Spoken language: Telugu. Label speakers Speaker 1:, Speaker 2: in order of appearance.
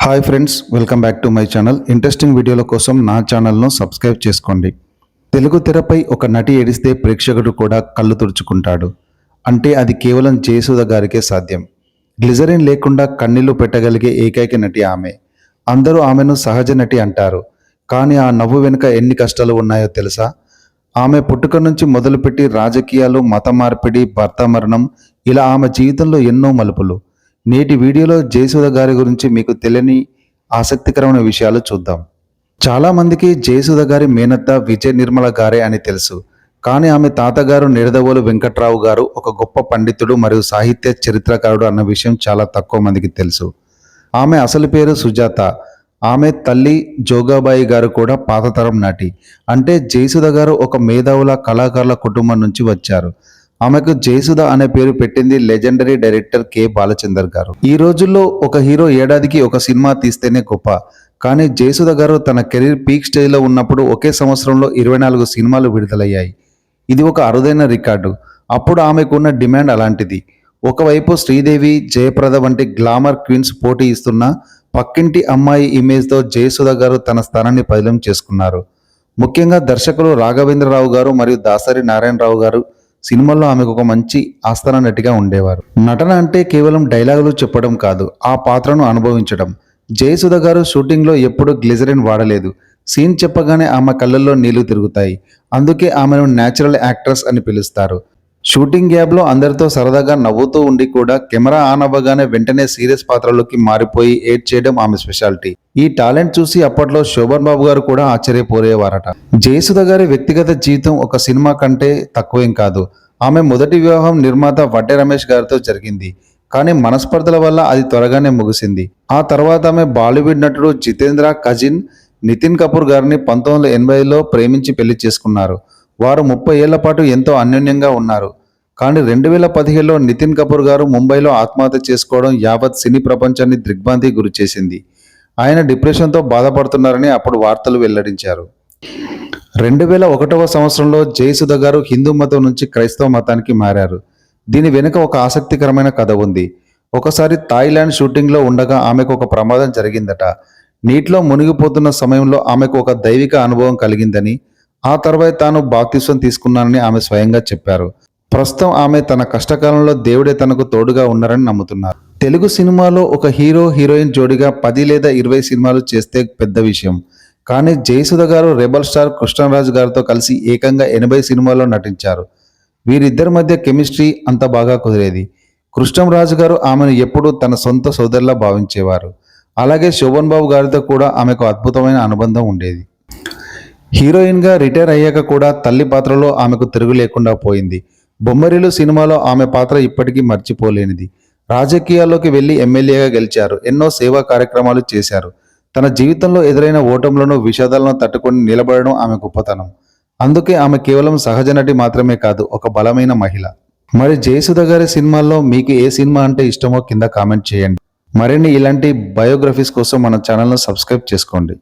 Speaker 1: Hi friends, welcome back to my channel. Interesting వీడియోల కోసం నా ఛానల్ను సబ్స్క్రైబ్ చేసుకోండి. తెలుగు తెరపై ఒక నటి ఏడిస్తే ప్రేక్షకుడు కూడా కళ్ళు తుడుచుకుంటాడు. అంటే అది కేవలం జయసుధ గారికే సాధ్యం. గ్లిజరిన్ లేకుండా కన్నీళ్లు పెట్టగలిగే ఏకైక నటి ఆమె. అందరూ ఆమెను సహజ నటి అంటారు. కానీ ఆ నవ్వు వెనుక ఎన్ని కష్టాలు ఉన్నాయో తెలుసా? ఆమె పుట్టుక నుంచి మొదలుపెట్టి రాజకీయాలు, మత మార్పిడి, భర్త మరణం, ఇలా ఆమె జీవితంలో ఎన్నో మలుపులు. నేటి వీడియోలో జయసుధ గారి గురించి మీకు తెలియని ఆసక్తికరమైన విషయాలు చూద్దాం. చాలామందికి జయసుధ గారి మేనత్త విజయ నిర్మల గారే అని తెలుసు. కానీ ఆమె తాతగారు నిడదవోలు వెంకట్రావు గారు ఒక గొప్ప పండితుడు మరియు సాహిత్య చరిత్రకారుడు అన్న విషయం చాలా తక్కువ మందికి తెలుసు. ఆమె అసలు పేరు సుజాత. ఆమె తల్లి జోగాబాయి గారు కూడా పాతతరం నటి. అంటే జయసుధ గారు ఒక మేధావుల కళాకారుల కుటుంబం నుంచి వచ్చారు. ఆమెకు జయసుధ అనే పేరు పెట్టింది లెజెండరీ డైరెక్టర్ కె బాలచందర్ గారు. ఈ రోజుల్లో ఒక హీరో ఏడాదికి ఒక సినిమా తీస్తేనే గొప్ప. కానీ జయసుధ గారు తన కెరీర్ పీక్ స్టేజ్లో ఉన్నప్పుడు ఒకే సంవత్సరంలో 24 సినిమాలు విడుదలయ్యాయి. ఇది ఒక అరుదైన రికార్డు. అప్పుడు ఆమెకున్న డిమాండ్ అలాంటిది. ఒకవైపు శ్రీదేవి, జయప్రద వంటి గ్లామర్ క్వీన్స్ పోటీ ఇస్తున్న పక్కింటి అమ్మాయి ఇమేజ్తో జయసుధ గారు తన స్థానాన్ని పదిలం చేసుకున్నారు. ముఖ్యంగా దర్శకులు రాఘవేంద్రరావు గారు మరియు దాసరి నారాయణరావు గారు సినిమాల్లో ఆమెకు ఒక మంచి ఆస్థాన నటిగా ఉండేవారు. నటన అంటే కేవలం డైలాగులు చెప్పడం కాదు, ఆ పాత్రను అనుభవించడం. జయసుధ గారు షూటింగ్లో ఎప్పుడూ గ్లిజరిన్ వాడలేదు. సీన్ చెప్పగానే ఆమె కళ్ళల్లో నీళ్లు తిరుగుతాయి. అందుకే ఆమెను న్యాచురల్ యాక్ట్రెస్ అని పిలుస్తారు. షూటింగ్ గ్యాప్లో అందరితో సరదాగా నవ్వుతూ ఉండి కూడా కెమెరా ఆన్ అవ్వగానే వెంటనే సీరియస్ పాత్రలోకి మారిపోయి ఏడ్ చేయడం ఆమె స్పెషాలిటీ. ఈ టాలెంట్ చూసి అప్పట్లో శోభన్ బాబు గారు కూడా ఆశ్చర్యపోయేవారట. జయసుధ గారి వ్యక్తిగత జీవితం ఒక సినిమా కంటే తక్కువేం కాదు. ఆమె మొదటి వివాహం నిర్మాత వడ్డే రమేష్ గారితో జరిగింది. కానీ మనస్పర్ధల వల్ల అది త్వరగానే ముగిసింది. ఆ తర్వాత ఆమె బాలీవుడ్ నటుడు జితేంద్ర కజిన్ నితిన్ కపూర్ గారిని 1980లో ప్రేమించి పెళ్లి చేసుకున్నారు. వారు 30 ఏళ్ల పాటు ఎంతో అన్యోన్యంగా ఉన్నారు. కానీ 2017లో నితిన్ కపూర్ గారు ముంబైలో ఆత్మహత్య చేసుకోవడం యావత్ సినీ ప్రపంచాన్ని దిగ్భ్రాంతికి గురి చేసింది. ఆయన డిప్రెషన్తో బాధపడుతున్నారని అప్పుడు వార్తలు వెల్లడించారు. 2001వ సంవత్సరంలో జయసుధ గారు హిందూ మతం నుంచి క్రైస్తవ మతానికి మారారు. దీని వెనుక ఒక ఆసక్తికరమైన కథ ఉంది. ఒకసారి థాయిలాండ్ షూటింగ్లో ఉండగా ఆమెకు ఒక ప్రమాదం జరిగిందట. నీటిలో మునిగిపోతున్న సమయంలో ఆమెకు ఒక దైవిక అనుభవం కలిగిందని, ఆ తర్వాత తాను బాప్తిస్వం తీసుకున్నానని ఆమె స్వయంగా చెప్పారు. ప్రస్తుతం ఆమె తన కష్టకాలంలో దేవుడే తనకు తోడుగా ఉన్నారని నమ్ముతున్నారు. తెలుగు సినిమాలో ఒక హీరో హీరోయిన్ జోడిగా 10 లేదా 20 సినిమాలు చేస్తే పెద్ద విషయం. కానీ జయసుధ గారు రెబల్ స్టార్ కృష్ణరాజు గారితో కలిసి ఏకంగా 80 సినిమాల్లో నటించారు. వీరిద్దరి మధ్య కెమిస్ట్రీ అంత బాగా కుదిరేది. కృష్ణరాజు గారు ఆమెను ఎప్పుడూ తన సొంత సోదరులా భావించేవారు. అలాగే శోభన్ బాబు గారితో కూడా ఆమెకు అద్భుతమైన అనుబంధం ఉండేది. హీరోయిన్గా రిటైర్ అయ్యాక కూడా తల్లి పాత్రలో ఆమెకు తిరుగు లేకుండా పోయింది. బొమ్మరిలు సినిమాలో ఆమె పాత్ర ఇప్పటికీ మర్చిపోలేనిది. రాజకీయాల్లోకి వెళ్లి ఎమ్మెల్యేగా గెలిచారు. ఎన్నో సేవా కార్యక్రమాలు చేశారు. తన జీవితంలో ఎదురైన ఓటములను, విషాదాలను తట్టుకొని నిలబడడం ఆమె గొప్పతనం. అందుకే ఆమె కేవలం సహజ నటి మాత్రమే కాదు, ఒక బలమైన మహిళ. మరి జయసుధ గారి సినిమాల్లో మీకు ఏ సినిమా అంటే ఇష్టమో కింద కామెంట్ చేయండి. మరిన్ని ఇలాంటి బయోగ్రఫీస్ కోసం మన ఛానల్ను సబ్స్క్రైబ్ చేసుకోండి.